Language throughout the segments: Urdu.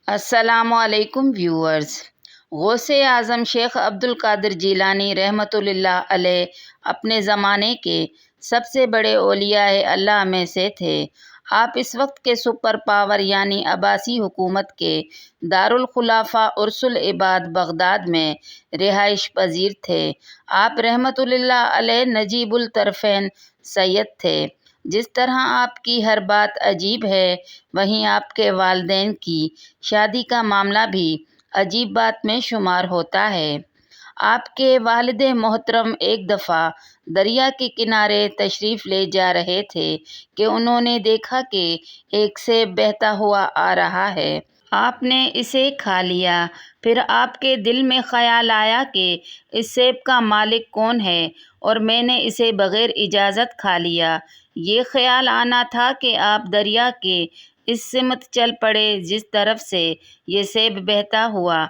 السلام علیکم ویورز۔ غوث اعظم شیخ عبد القادر جیلانی رحمۃ اللہ علیہ اپنے زمانے کے سب سے بڑے اولیاء اللہ میں سے تھے۔ آپ اس وقت کے سپر پاور یعنی عباسی حکومت کے دارالخلافہ عرس العباد بغداد میں رہائش پذیر تھے۔ آپ رحمۃ اللہ علیہ نجیب الطرفین سید تھے۔ جس طرح آپ کی ہر بات عجیب ہے، وہیں آپ کے والدین کی شادی کا معاملہ بھی عجیب بات میں شمار ہوتا ہے۔ آپ کے والد محترم ایک دفعہ دریا کے کنارے تشریف لے جا رہے تھے کہ انہوں نے دیکھا کہ ایک سیب بہتا ہوا آ رہا ہے۔ آپ نے اسے کھا لیا۔ پھر آپ کے دل میں خیال آیا کہ اس سیب کا مالک کون ہے اور میں نے اسے بغیر اجازت کھا لیا۔ یہ خیال آنا تھا کہ آپ دریا کے اس سمت چل پڑے جس طرف سے یہ سیب بہتا ہوا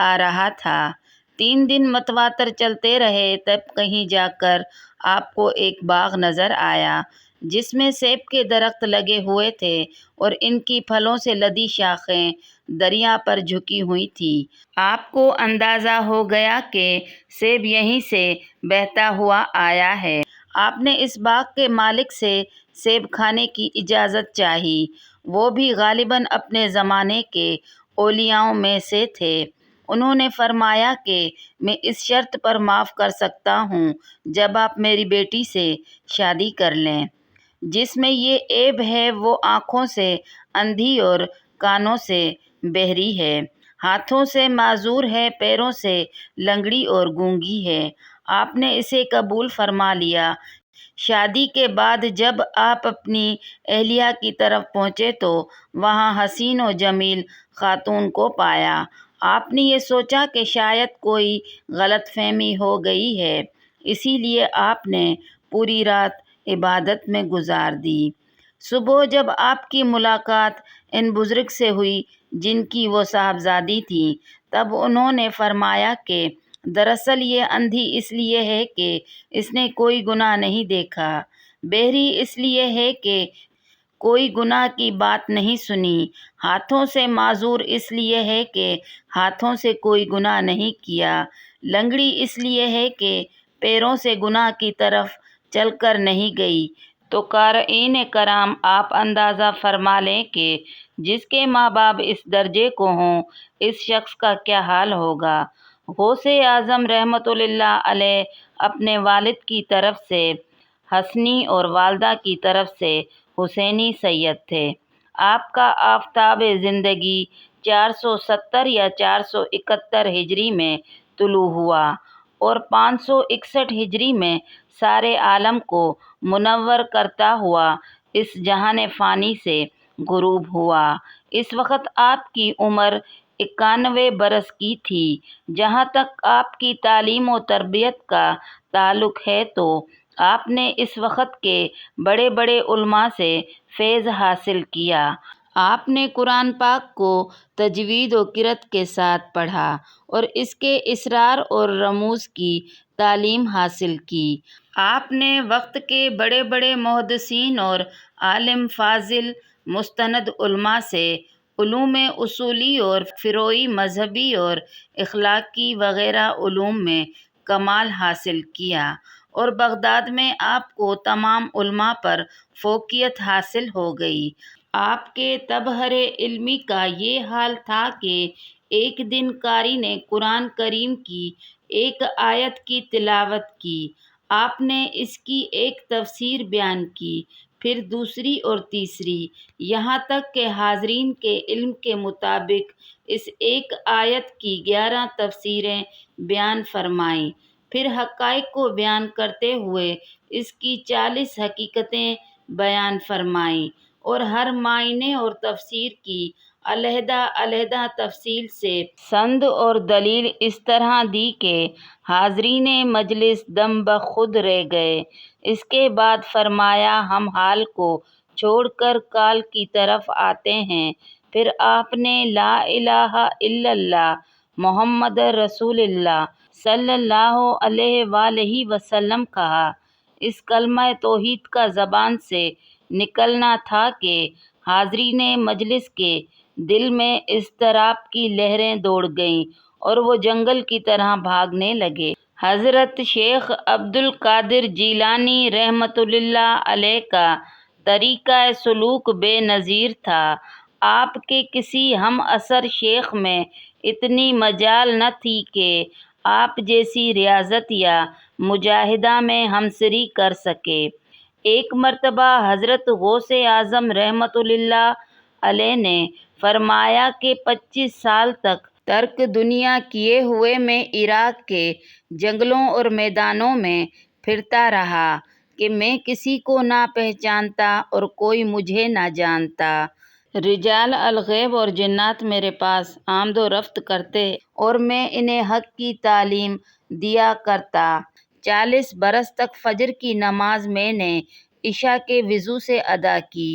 آ رہا تھا۔ 3 دن متواتر چلتے رہے، تب کہیں جا کر آپ کو ایک باغ نظر آیا جس میں سیب کے درخت لگے ہوئے تھے اور ان کی پھلوں سے لدی شاخیں دریا پر جھکی ہوئی تھیں۔ آپ کو اندازہ ہو گیا کہ سیب یہیں سے بہتا ہوا آیا ہے۔ آپ نے اس باغ کے مالک سے سیب کھانے کی اجازت چاہی۔ وہ بھی غالباً اپنے زمانے کے اولیاؤں میں سے تھے۔ انہوں نے فرمایا کہ میں اس شرط پر معاف کر سکتا ہوں جب آپ میری بیٹی سے شادی کر لیں۔ جس میں یہ عیب ہے وہ آنکھوں سے اندھی اور کانوں سے بہری ہے، ہاتھوں سے معذور ہے، پیروں سے لنگڑی اور گونگی ہے۔ آپ نے اسے قبول فرما لیا۔ شادی کے بعد جب آپ اپنی اہلیہ کی طرف پہنچے تو وہاں حسین و جمیل خاتون کو پایا۔ آپ نے یہ سوچا کہ شاید کوئی غلط فہمی ہو گئی ہے، اسی لیے آپ نے پوری رات عبادت میں گزار دی۔ صبح جب آپ کی ملاقات ان بزرگ سے ہوئی جن کی وہ صاحبزادی تھیں، تب انہوں نے فرمایا کہ دراصل یہ اندھی اس لیے ہے کہ اس نے کوئی گناہ نہیں دیکھا، بہری اس لیے ہے کہ کوئی گناہ کی بات نہیں سنی، ہاتھوں سے معذور اس لیے ہے کہ ہاتھوں سے کوئی گناہ نہیں کیا، لنگڑی اس لیے ہے کہ پیروں سے گناہ کی طرف چل کر نہیں گئی۔ تو قارئین کرام، آپ اندازہ فرما لیں کہ جس کے ماں باپ اس درجے کو ہوں، اس شخص کا کیا حال ہوگا۔ غوث اعظم رحمۃ اللہ علیہ اپنے والد کی طرف سے حسنی اور والدہ کی طرف سے حسینی سید تھے۔ آپ کا آفتاب زندگی 470 یا 471 ہجری میں طلوع ہوا اور 561 ہجری میں سارے عالم کو منور کرتا ہوا اس جہان فانی سے غروب ہوا۔ اس وقت آپ کی عمر 91 برس کی تھی۔ جہاں تک آپ کی تعلیم و تربیت کا تعلق ہے تو آپ نے اس وقت کے بڑے بڑے علماء سے فیض حاصل کیا۔ آپ نے قرآن پاک کو تجوید و قرأت کے ساتھ پڑھا اور اس کے اسرار اور رموز کی تعلیم حاصل کی۔ آپ نے وقت کے بڑے بڑے محدثین اور عالم فاضل مستند علماء سے علوم اصولی اور فروعی، مذہبی اور اخلاقی وغیرہ علوم میں کمال حاصل کیا، اور بغداد میں آپ کو تمام علماء پر فوقیت حاصل ہو گئی۔ آپ کے تبحر علمی کا یہ حال تھا کہ ایک دن قاری نے قرآن کریم کی ایک آیت کی تلاوت کی، آپ نے اس کی ایک تفسیر بیان کی، پھر دوسری اور تیسری، یہاں تک کہ حاضرین کے علم کے مطابق اس ایک آیت کی 11 تفسیریں بیان فرمائیں، پھر حقائق کو بیان کرتے ہوئے اس کی 40 حقیقتیں بیان فرمائیں، اور ہر معنی اور تفسیر کی علیحدہ علیحدہ تفصیل سے سند اور دلیل اس طرح دی کہ حاضرین مجلس دم بخود رہ گئے۔ اس کے بعد فرمایا، ہم حال کو چھوڑ کر قال کی طرف آتے ہیں۔ پھر آپ نے لا الہ الا اللہ محمد رسول اللہ صلی اللہ علیہ وآلہ وسلم کہا۔ اس کلمہ توحید کا زبان سے نکلنا تھا کہ حاضرین مجلس کے دل میں اضطراب کی لہریں دوڑ گئیں اور وہ جنگل کی طرح بھاگنے لگے۔ حضرت شیخ عبد القادر جیلانی رحمۃ اللہ علیہ کا طریقہ سلوک بے نظیر تھا۔ آپ کے کسی ہم عصر شیخ میں اتنی مجال نہ تھی کہ آپ جیسی ریاضت یا مجاہدہ میں ہمسری کر سکے۔ ایک مرتبہ حضرت غوث اعظم رحمۃ اللہ علیہ نے فرمایا کہ 25 سال تک ترک دنیا کیے ہوئے میں عراق کے جنگلوں اور میدانوں میں پھرتا رہا کہ میں کسی کو نہ پہچانتا اور کوئی مجھے نہ جانتا۔ رجال الغیب اور جنات میرے پاس آمد و رفت کرتے اور میں انہیں حق کی تعلیم دیا کرتا۔ 40 برس تک فجر کی نماز میں نے عشاء کے وضو سے ادا کی۔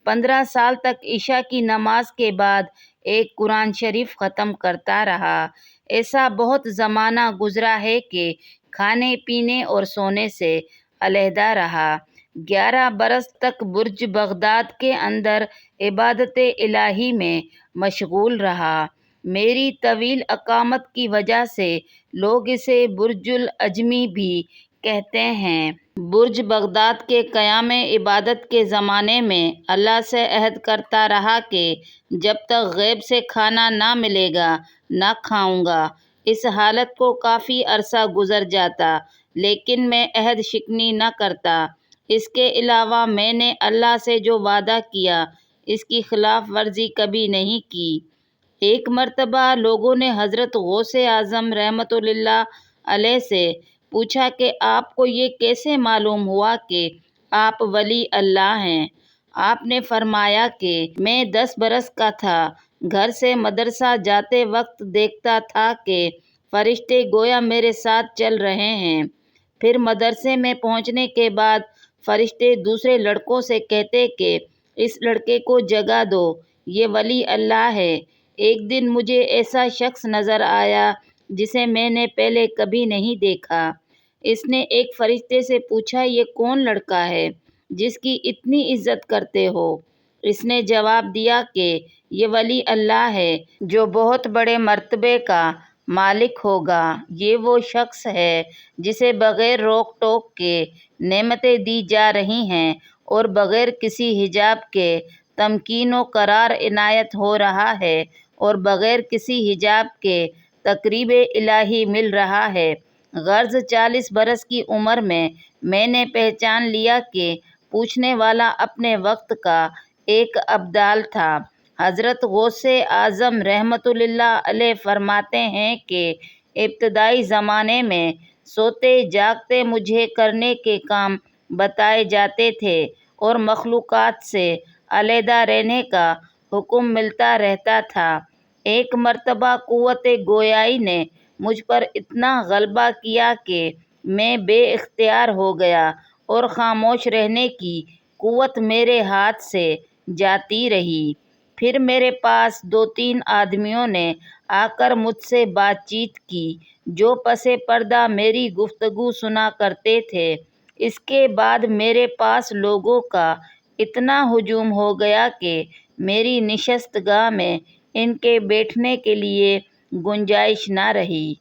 15 سال تک عشاء کی نماز کے بعد ایک قرآن شریف ختم کرتا رہا۔ ایسا بہت زمانہ گزرا ہے کہ کھانے پینے اور سونے سے علیحدہ رہا۔ 11 برس تک برج بغداد کے اندر عبادت الہی میں مشغول رہا۔ میری طویل اقامت کی وجہ سے لوگ اسے برج العجمی بھی کہتے ہیں۔ برج بغداد کے قیام عبادت کے زمانے میں اللہ سے عہد کرتا رہا کہ جب تک غیب سے کھانا نہ ملے گا نہ کھاؤں گا۔ اس حالت کو کافی عرصہ گزر جاتا لیکن میں عہد شکنی نہ کرتا۔ اس کے علاوہ میں نے اللہ سے جو وعدہ کیا اس کی خلاف ورزی کبھی نہیں کی۔ ایک مرتبہ لوگوں نے حضرت غوث اعظم رحمۃ اللہ علیہ سے پوچھا کہ آپ کو یہ کیسے معلوم ہوا کہ آپ ولی اللہ ہیں؟ آپ نے فرمایا کہ میں 10 برس کا تھا، گھر سے مدرسہ جاتے وقت دیکھتا تھا کہ فرشتے گویا میرے ساتھ چل رہے ہیں۔ پھر مدرسے میں پہنچنے کے بعد فرشتے دوسرے لڑکوں سے کہتے کہ اس لڑکے کو جگا دو، یہ ولی اللہ ہے۔ ایک دن مجھے ایسا شخص نظر آیا جسے میں نے پہلے کبھی نہیں دیکھا۔ اس نے ایک فرشتے سے پوچھا یہ کون لڑکا ہے جس کی اتنی عزت کرتے ہو؟ اس نے جواب دیا کہ یہ ولی اللہ ہے جو بہت بڑے مرتبے کا مالک ہوگا۔ یہ وہ شخص ہے جسے بغیر روک ٹوک کے نعمتیں دی جا رہی ہیں اور بغیر کسی حجاب کے تمکین و قرار عنایت ہو رہا ہے اور بغیر کسی حجاب کے تقریب الہی مل رہا ہے۔ غرض 40 برس کی عمر میں نے پہچان لیا کہ پوچھنے والا اپنے وقت کا ایک ابدال تھا۔ حضرت غوث اعظم رحمۃ اللہ علیہ فرماتے ہیں کہ ابتدائی زمانے میں سوتے جاگتے مجھے کرنے کے کام بتائے جاتے تھے اور مخلوقات سے علیحدہ رہنے کا حکم ملتا رہتا تھا۔ ایک مرتبہ قوت گویائی نے مجھ پر اتنا غلبہ کیا کہ میں بے اختیار ہو گیا اور خاموش رہنے کی قوت میرے ہاتھ سے جاتی رہی۔ پھر میرے پاس 2-3 آدمیوں نے آ کر مجھ سے بات چیت کی جو پس پردہ میری گفتگو سنا کرتے تھے۔ اس کے بعد میرے پاس لوگوں کا اتنا ہجوم ہو گیا کہ میری نشست گاہ میں ان کے بیٹھنے کے لیے گنجائش نہ رہی۔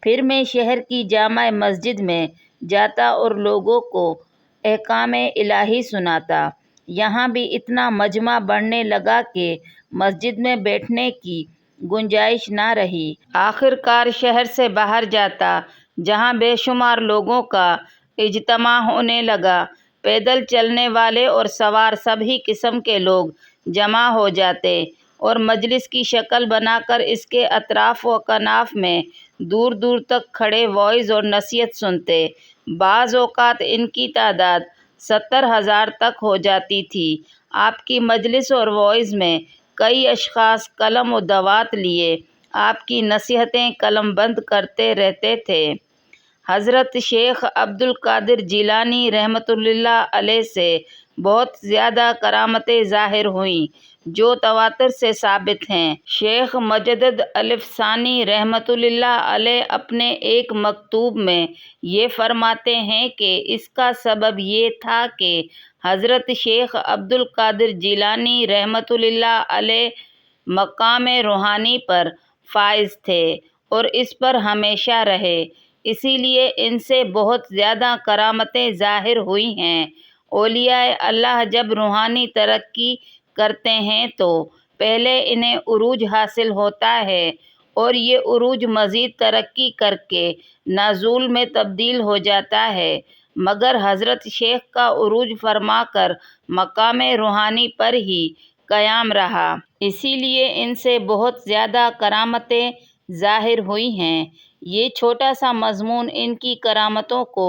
پھر میں شہر کی جامع مسجد میں جاتا اور لوگوں کو احکام الہی سناتا۔ یہاں بھی اتنا مجمع بڑھنے لگا کہ مسجد میں بیٹھنے کی گنجائش نہ رہی۔ آخر کار شہر سے باہر جاتا جہاں بے شمار لوگوں کا اجتماع ہونے لگا۔ پیدل چلنے والے اور سوار سبھی قسم کے لوگ جمع ہو جاتے اور مجلس کی شکل بنا کر اس کے اطراف و اکناف میں دور دور تک کھڑے وعظ اور نصیحت سنتے۔ بعض اوقات ان کی تعداد 70,000 تک ہو جاتی تھی۔ آپ کی مجلس اور وعظ میں کئی اشخاص قلم و دوات لیے آپ کی نصیحتیں قلم بند کرتے رہتے تھے۔ حضرت شیخ عبد القادر جیلانی رحمۃ اللہ علیہ سے بہت زیادہ کرامتیں ظاہر ہوئیں جو تواتر سے ثابت ہیں۔ شیخ مجدد الف ثانی رحمۃ اللہ علیہ اپنے ایک مکتوب میں یہ فرماتے ہیں کہ اس کا سبب یہ تھا کہ حضرت شیخ عبد القادر جیلانی رحمۃ اللہ علیہ مقام روحانی پر فائز تھے اور اس پر ہمیشہ رہے، اسی لیے ان سے بہت زیادہ کرامتیں ظاہر ہوئی ہیں۔ اولیاء اللہ جب روحانی ترقی کرتے ہیں تو پہلے انہیں عروج حاصل ہوتا ہے اور یہ عروج مزید ترقی کر کے نزول میں تبدیل ہو جاتا ہے، مگر حضرت شیخ کا عروج فرما کر مقام روحانی پر ہی قائم رہا، اسی لیے ان سے بہت زیادہ کرامتیں ظاہر ہوئی ہیں۔ یہ چھوٹا سا مضمون ان کی کرامتوں کو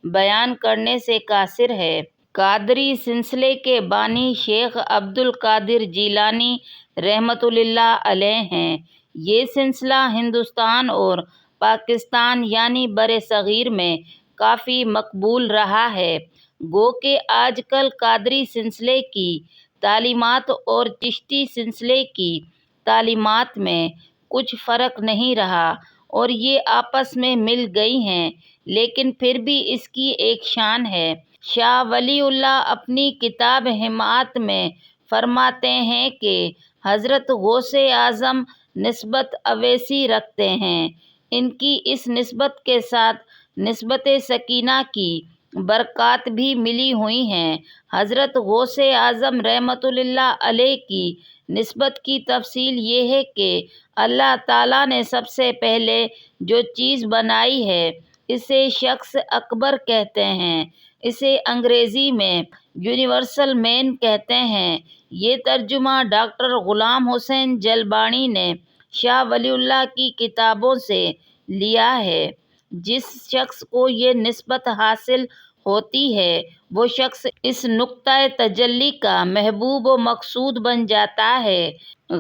بیان کرنے سے قاصر ہے۔ قادری سلسلے کے بانی شیخ عبد القادر جیلانی رحمۃ اللہ علیہ ہیں۔ یہ سلسلہ ہندوستان اور پاکستان یعنی بر صغیر میں کافی مقبول رہا ہے، گو کہ آج کل قادری سلسلے کی تعلیمات اور چشتی سلسلے کی تعلیمات میں کچھ فرق نہیں رہا اور یہ آپس میں مل گئی ہیں، لیکن پھر بھی اس کی ایک شان ہے۔ شاہ ولی اللہ اپنی کتاب ہمات میں فرماتے ہیں کہ حضرت غوث اعظم نسبت اویسی رکھتے ہیں، ان کی اس نسبت کے ساتھ نسبت سکینہ کی برکات بھی ملی ہوئی ہیں۔ حضرت غوث اعظم رحمۃ اللہ علیہ کی نسبت کی تفصیل یہ ہے کہ اللہ تعالیٰ نے سب سے پہلے جو چیز بنائی ہے اسے شخص اکبر کہتے ہیں، اسے انگریزی میں یونیورسل مین کہتے ہیں۔ یہ ترجمہ ڈاکٹر غلام حسین جلبانی نے شاہ ولی اللہ کی کتابوں سے لیا ہے۔ جس شخص کو یہ نسبت حاصل ہوتی ہے وہ شخص اس نقطۂ تجلی کا محبوب و مقصود بن جاتا ہے۔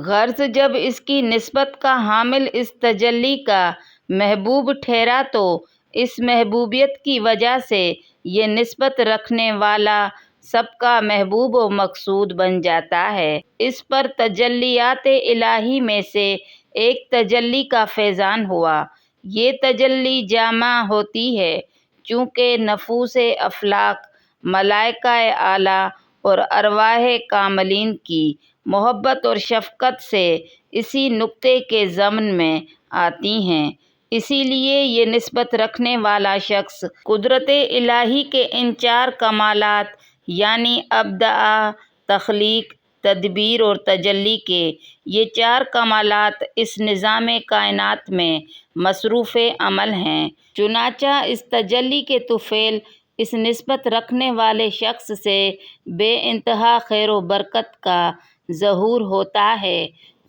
غرض جب اس کی نسبت کا حامل اس تجلی کا محبوب ٹھہرا تو اس محبوبیت کی وجہ سے یہ نسبت رکھنے والا سب کا محبوب و مقصود بن جاتا ہے۔ اس پر تجلیات الہی میں سے ایک تجلی کا فیضان ہوا۔ یہ تجلی جامع ہوتی ہے چونکہ نفوس افلاک، ملائکہ اعلیٰ اور ارواح کاملین کی محبت اور شفقت سے اسی نقطے کے ضمن میں آتی ہیں، اسی لیے یہ نسبت رکھنے والا شخص قدرت الہی کے ان چار کمالات یعنی ابداع، تخلیق، تدبیر اور تجلی کے یہ چار کمالات اس نظام کائنات میں مصروف عمل ہیں۔ چنانچہ اس تجلی کے طفیل اس نسبت رکھنے والے شخص سے بے انتہا خیر و برکت کا ظہور ہوتا ہے،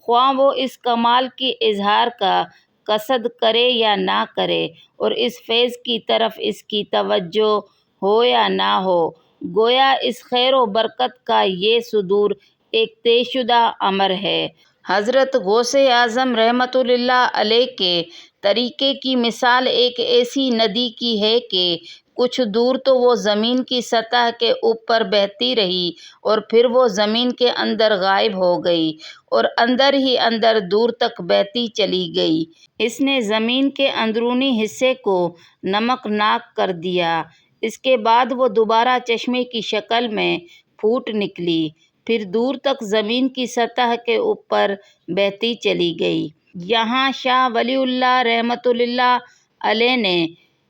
خواہ وہ اس کمال کے اظہار کا قصد کرے یا نہ کرے اور اس فیض کی طرف اس کی توجہ ہو یا نہ ہو، گویا اس خیر و برکت کا یہ صدور ایک طے شدہ امر ہے۔ حضرت غوث اعظم رحمۃ اللہ علیہ کے طریقے کی مثال ایک ایسی ندی کی ہے کہ کچھ دور تو وہ زمین کی سطح کے اوپر بہتی رہی اور پھر وہ زمین کے اندر غائب ہو گئی اور اندر ہی اندر دور تک بہتی چلی گئی۔ اس نے زمین کے اندرونی حصے کو نمکناک کر دیا، اس کے بعد وہ دوبارہ چشمے کی شکل میں پھوٹ نکلی، پھر دور تک زمین کی سطح کے اوپر بہتی چلی گئی۔ یہاں شاہ ولی اللہ رحمۃ اللہ علیہ نے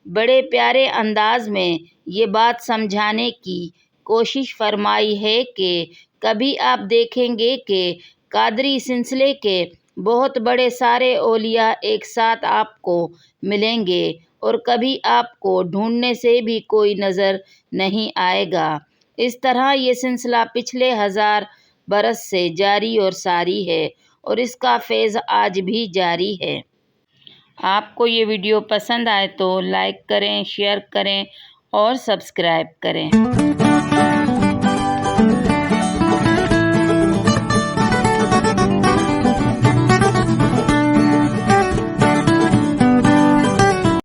بڑے پیارے انداز میں یہ بات سمجھانے کی کوشش فرمائی ہے کہ کبھی آپ دیکھیں گے کہ قادری سلسلے کے بہت بڑے سارے اولیاء ایک ساتھ آپ کو ملیں گے اور کبھی آپ کو ڈھونڈنے سے بھی کوئی نظر نہیں آئے گا۔ اس طرح یہ سلسلہ پچھلے 1000 برس سے جاری اور ساری ہے اور اس کا فیض آج بھی جاری ہے۔ آپ کو یہ ویڈیو پسند آئے تو لائک کریں، شیئر کریں اور سبسکرائب کریں۔